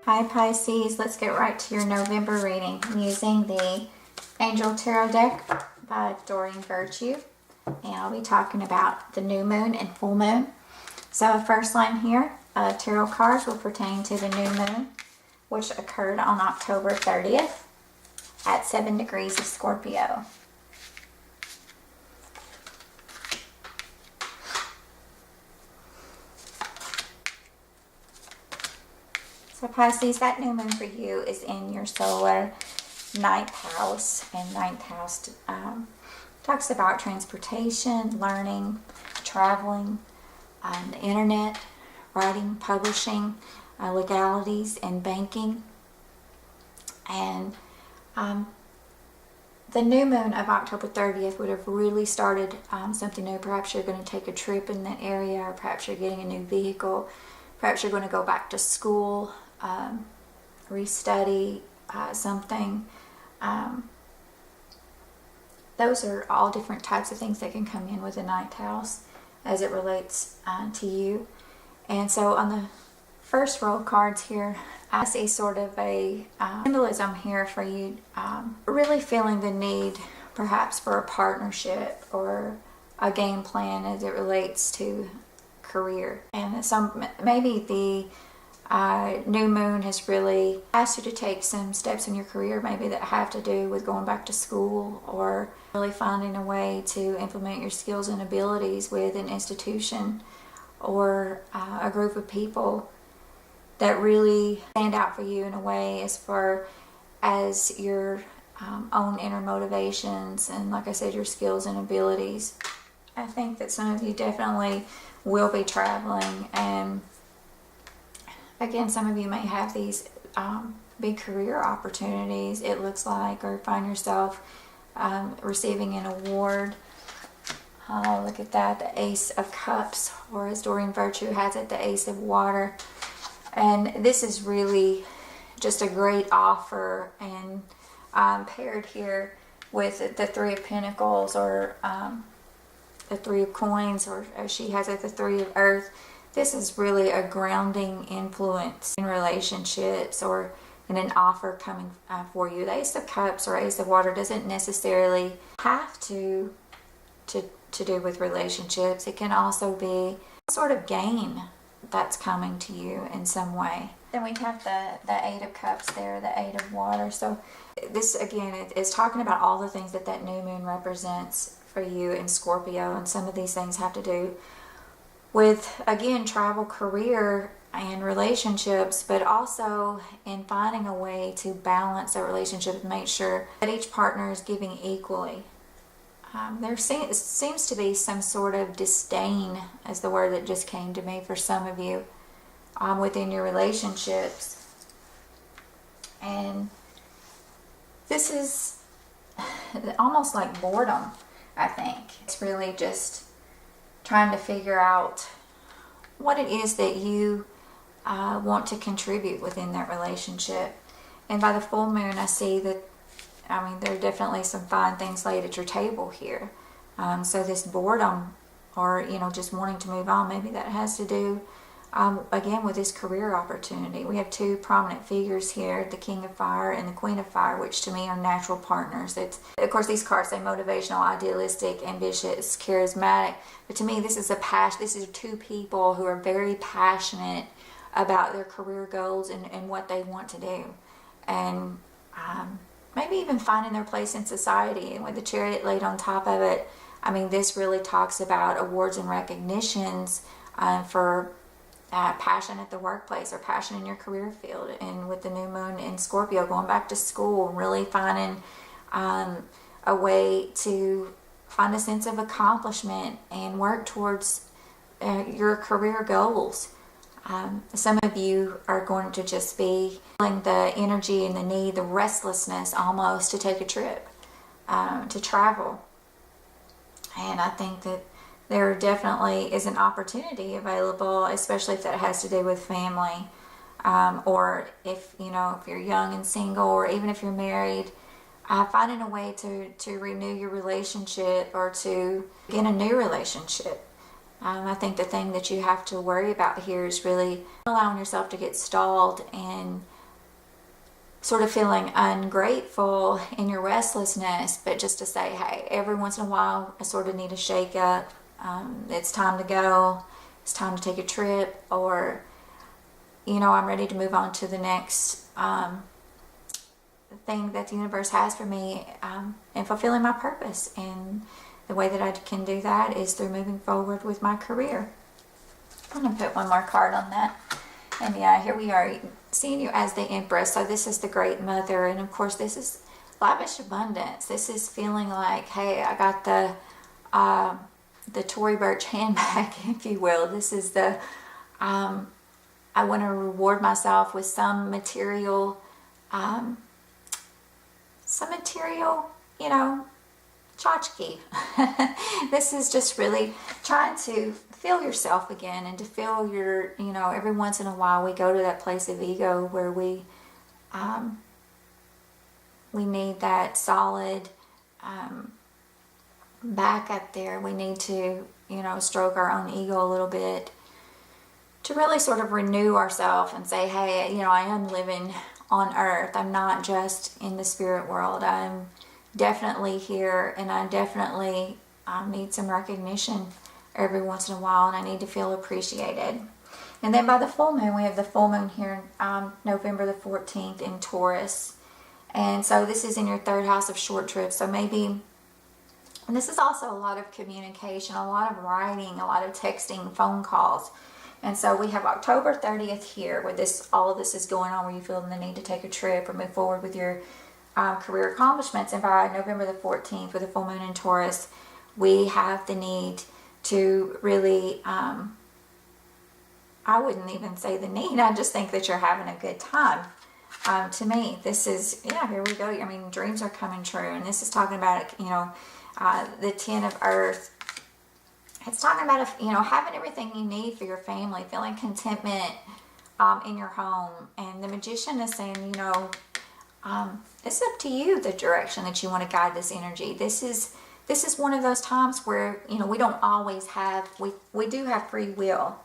Hi Pisces, let's get right to your November reading. I'm using the Angel Tarot deck by Doreen Virtue, and I'll be talking about the new moon and full moon. So first line here, tarot cards will pertain to the new moon, which occurred on October 30th at 7 degrees of Scorpio. So Pisces, that new moon for you is in your solar ninth house, and ninth house talks about transportation, learning, traveling, the internet, writing, publishing, legalities, and banking. And the new moon of October 30th would have really started something new. Perhaps you're going to take a trip in that area, or perhaps you're getting a new vehicle. Perhaps you're going to go back to school, restudy something. Those are all different types of things that can come in with the ninth house as it relates to you. And so on the first row of cards here, I see sort of a symbolism here for you, really feeling the need perhaps for a partnership or a game plan as it relates to career. And maybe the new moon has really asked you to take some steps in your career, maybe that have to do with going back to school, or really finding a way to implement your skills and abilities with an institution or a group of people that really stand out for you in a way as far as your own inner motivations and, like I said, your skills and abilities. I think that some of you definitely will be traveling, and again, some of you may have these big career opportunities, it looks like, or find yourself receiving an award. Look at that, the Ace of Cups, or as Doreen Virtue has it, the Ace of Water. And this is really just a great offer, and paired here with the Three of Pentacles, or the Three of Coins, or as she has it, the Three of Earth. This is really a grounding influence in relationships, or in an offer coming for you. The Ace of Cups or Ace of Water doesn't necessarily have to do with relationships. It can also be sort of gain that's coming to you in some way. Then we have the Eight of Cups there, the Eight of Water. So this, again, is talking about all the things that new moon represents for you in Scorpio, and some of these things have to do with, again, travel, career, and relationships, but also in finding a way to balance a relationship and make sure that each partner is giving equally. There seems to be some sort of disdain, as the word that just came to me, for some of you within your relationships. And this is almost like boredom, I think. It's really just trying to figure out what it is that you want to contribute within that relationship. And by the full moon, I see that, there are definitely some fine things laid at your table here. So this boredom, or, just wanting to move on, maybe that has to do, again, with this career opportunity. We have two prominent figures here, the King of Fire and the Queen of Fire, which to me are natural partners. Of course, these cards say motivational, idealistic, ambitious, charismatic. But to me, this is This is two people who are very passionate about their career goals and what they want to do. And maybe even finding their place in society. And with the Chariot laid on top of it, this really talks about awards and recognitions for passion at the workplace, or passion in your career field. And with the new moon in Scorpio, going back to school, really finding a way to find a sense of accomplishment and work towards your career goals. Some of you are going to just be feeling the energy and the need, the restlessness almost, to take a trip, to travel. And I think that there definitely is an opportunity available, especially if that has to do with family, or if you're young and single, or even if you're married, finding a way to renew your relationship, or to begin a new relationship. I think the thing that you have to worry about here is really allowing yourself to get stalled and sort of feeling ungrateful in your restlessness, but just to say, hey, every once in a while I sort of need a shake up. It's time to go. It's time to take a trip, or, you know, I'm ready to move on to the next thing that the universe has for me, and fulfilling my purpose. And the way that I can do that is through moving forward with my career. I'm going to put one more card on that. And yeah, here we are, seeing you as the Empress. So this is the Great Mother, and of course this is lavish abundance. This is feeling like, hey, I got the Tory Burch handbag, if you will. This is the I want to reward myself with some material, you know, tchotchke. This is just really trying to feel yourself again, and to feel your, you know, every once in a while we go to that place of ego where we need that solid back up there. We need to, you know, stroke our own ego a little bit to really sort of renew ourselves and say, hey, you know, I am living on earth. I'm not just in the spirit world. I'm definitely here, and I definitely need some recognition every once in a while, and I need to feel appreciated. And then by the full moon, we have the full moon here November the 14th in Taurus. And so this is in your third house of short trips. So maybe, and this is also a lot of communication, a lot of writing, a lot of texting, phone calls. And so we have October 30th here, where all of this is going on, where you feel the need to take a trip or move forward with your career accomplishments. And by November the 14th, with the full moon in Taurus, we have the need to really, I wouldn't even say the need, I just think that you're having a good time. To me, this is, yeah, here we go. I mean, dreams are coming true. And this is talking about, you know, the 10 of Earth. It's talking about, you know, having everything you need for your family, feeling contentment in your home. And the Magician is saying, you know, it's up to you the direction that you want to guide this energy. This is one of those times where, you know, we don't always have, we do have free will,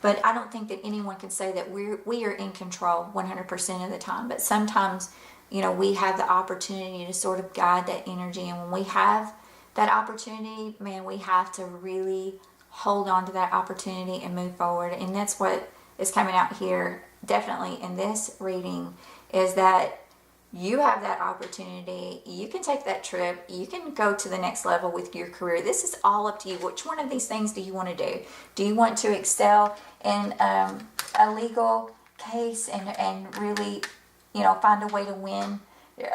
but I don't think that anyone can say that we are in control 100% of the time. But sometimes, you know, we have the opportunity to sort of guide that energy. And when we have that opportunity, man, we have to really hold on to that opportunity and move forward. And that's what is coming out here, definitely in this reading, is that you have that opportunity. You can take that trip. You can go to the next level with your career. This is all up to you. Which one of these things do you want to do? Do you want to excel in a legal case and really, you know, find a way to win?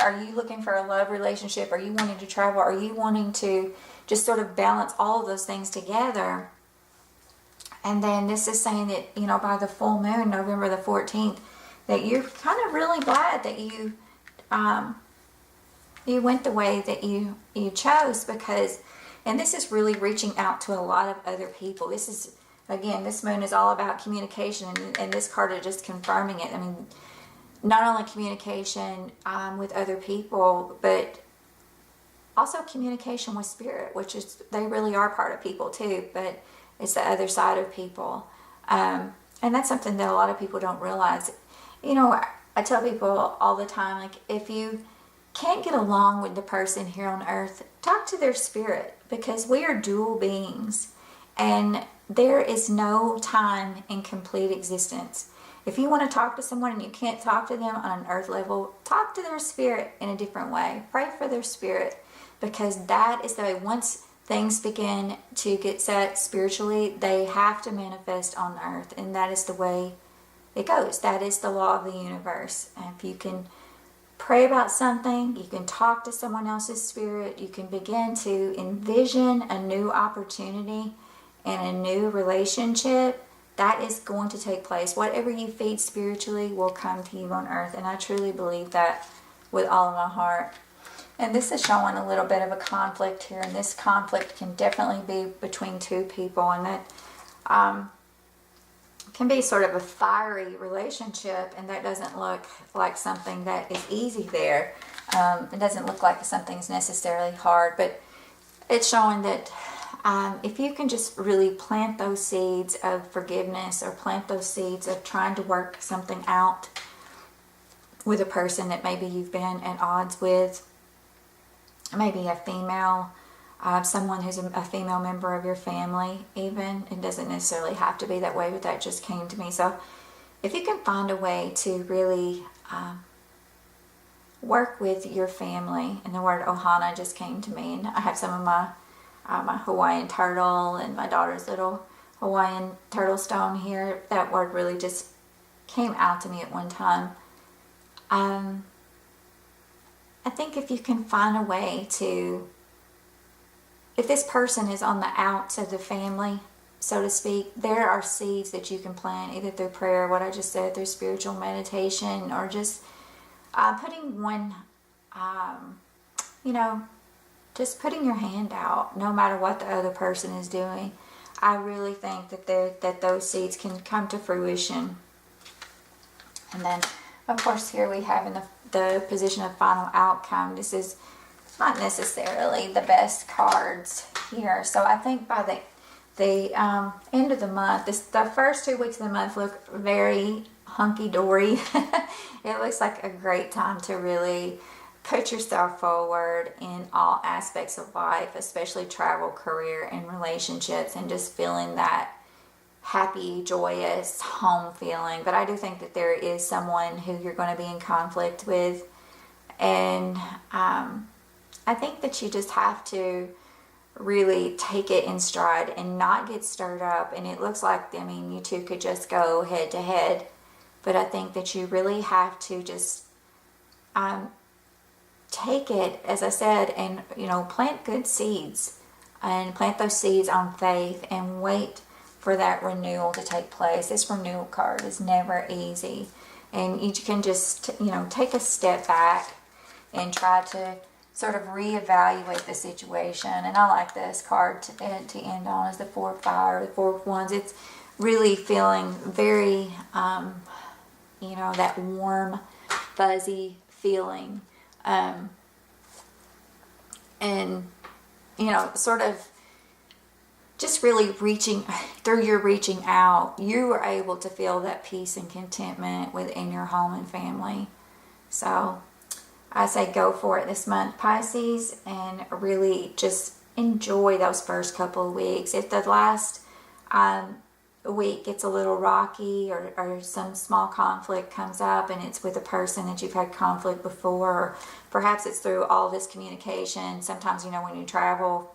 Are you looking for a love relationship? Are you wanting to travel? Are you wanting to just sort of balance all of those things together? And then this is saying that, you know, by the full moon, November the 14th, that you're kind of really glad that you went the way that you chose, because, and this is really reaching out to a lot of other people. This is, again, this moon is all about communication, and this card is just confirming it. I mean, not only communication with other people, but also communication with spirit, which is, they really are part of people too, but it's the other side of people. And that's something that a lot of people don't realize. You know, I tell people all the time, like, if you can't get along with the person here on earth, talk to their spirit, because we are dual beings, and there is no time in complete existence. If you want to talk to someone and you can't talk to them on an earth level, talk to their spirit in a different way. Pray for their spirit, because that is the way, once things begin to get set spiritually, they have to manifest on earth, and that is the way it goes. That is the law of the universe. And if you can pray about something, you can talk to someone else's spirit, you can begin to envision a new opportunity and a new relationship, that is going to take place. Whatever you feed spiritually will come to you on earth. And I truly believe that with all of my heart. And this is showing a little bit of a conflict here. And this conflict can definitely be between two people. And that can be sort of a fiery relationship. And that doesn't look like something that is easy there. It doesn't look like something's necessarily hard. But it's showing that if you can just really plant those seeds of forgiveness, or plant those seeds of trying to work something out with a person that maybe you've been at odds with, maybe a female, someone who's a female member of your family even. It doesn't necessarily have to be that way, but that just came to me. So if you can find a way to really work with your family, and the word ohana just came to me, and I have some of my Hawaiian turtle and my daughter's little Hawaiian turtle stone here. That word really just came out to me at one time. I think if you can find a way to, if this person is on the outs of the family, so to speak, there are seeds that you can plant either through prayer, what I just said, through spiritual meditation, or just putting one, just putting your hand out, no matter what the other person is doing. I really think that those seeds can come to fruition. And then, of course, here we have in the position of final outcome. This is not necessarily the best cards here. So I think by the end of the month, the first 2 weeks of the month look very hunky-dory. It looks like a great time to really put yourself forward in all aspects of life, especially travel, career, and relationships, and just feeling that happy, joyous home feeling. But I do think that there is someone who you're going to be in conflict with, and I think that you just have to really take it in stride and not get stirred up. And it looks like, you two could just go head to head, but I think that you really have to just take it, as I said, and plant good seeds, and plant those seeds on faith, and wait for that renewal to take place. This renewal card is never easy, and you can just take a step back and try to sort of reevaluate the situation. And I like this card to end on, is the Four of Fire, the Four of Wands. It's really feeling very that warm, fuzzy feeling, and sort of just really reaching out, you are able to feel that peace and contentment within your home and family. So I say go for it this month, Pisces, and really just enjoy those first couple of weeks. If the last week gets a little rocky, or some small conflict comes up and it's with a person that you've had conflict before, or perhaps it's through all this communication. Sometimes, when you travel,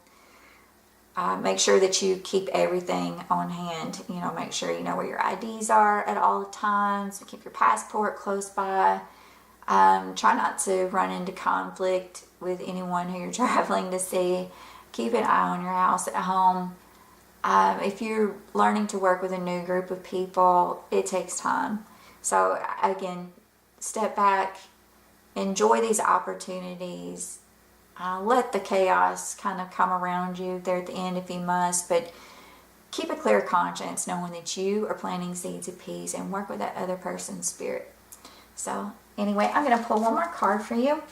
make sure that you keep everything on hand. Make sure you know where your IDs are at all times. Keep your passport close by. Try not to run into conflict with anyone who you're traveling to see. Keep an eye on your house at home. If you're learning to work with a new group of people, it takes time. So again, step back, enjoy these opportunities. Let the chaos kind of come around you there at the end if you must, but keep a clear conscience, knowing that you are planting seeds of peace, and work with that other person's spirit. So anyway, I'm going to pull one more card for you,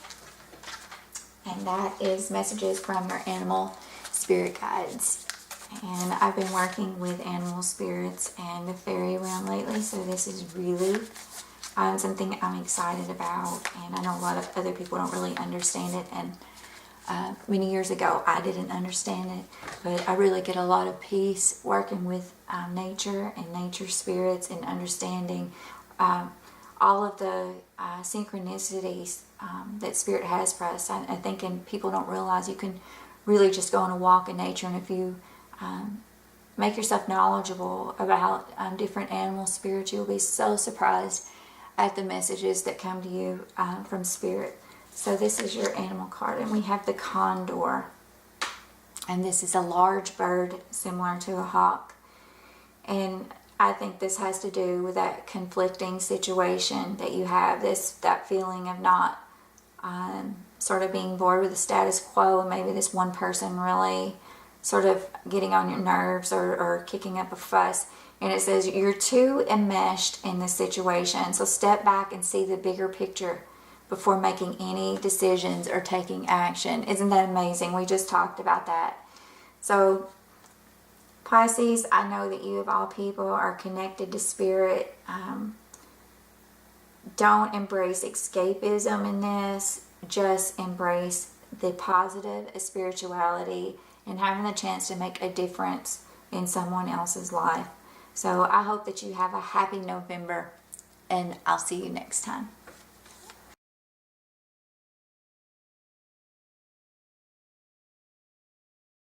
and that is messages from your animal spirit guides. And I've been working with animal spirits and the fairy realm lately, so this is really something I'm excited about, and I know a lot of other people don't really understand it, and many years ago I didn't understand it, but I really get a lot of peace working with nature and nature spirits, and understanding all of the synchronicities that spirit has for us. I think, and people don't realize, you can really just go on a walk in nature, and if you make yourself knowledgeable about different animal spirits, you'll be so surprised at the messages that come to you from spirit. So this is your animal card, and we have the condor, and this is a large bird similar to a hawk, and I think this has to do with that conflicting situation that you have, that feeling of not sort of being bored with the status quo, and maybe this one person really sort of getting on your nerves, or kicking up a fuss. And it says you're too enmeshed in this situation, so step back and see the bigger picture before making any decisions or taking action. Isn't that amazing? We just talked about that. So Pisces, I know that you of all people are connected to spirit. don't embrace escapism in this. Just embrace the positive spirituality and having the chance to make a difference in someone else's life. So I hope that you have a happy November, and I'll see you next time.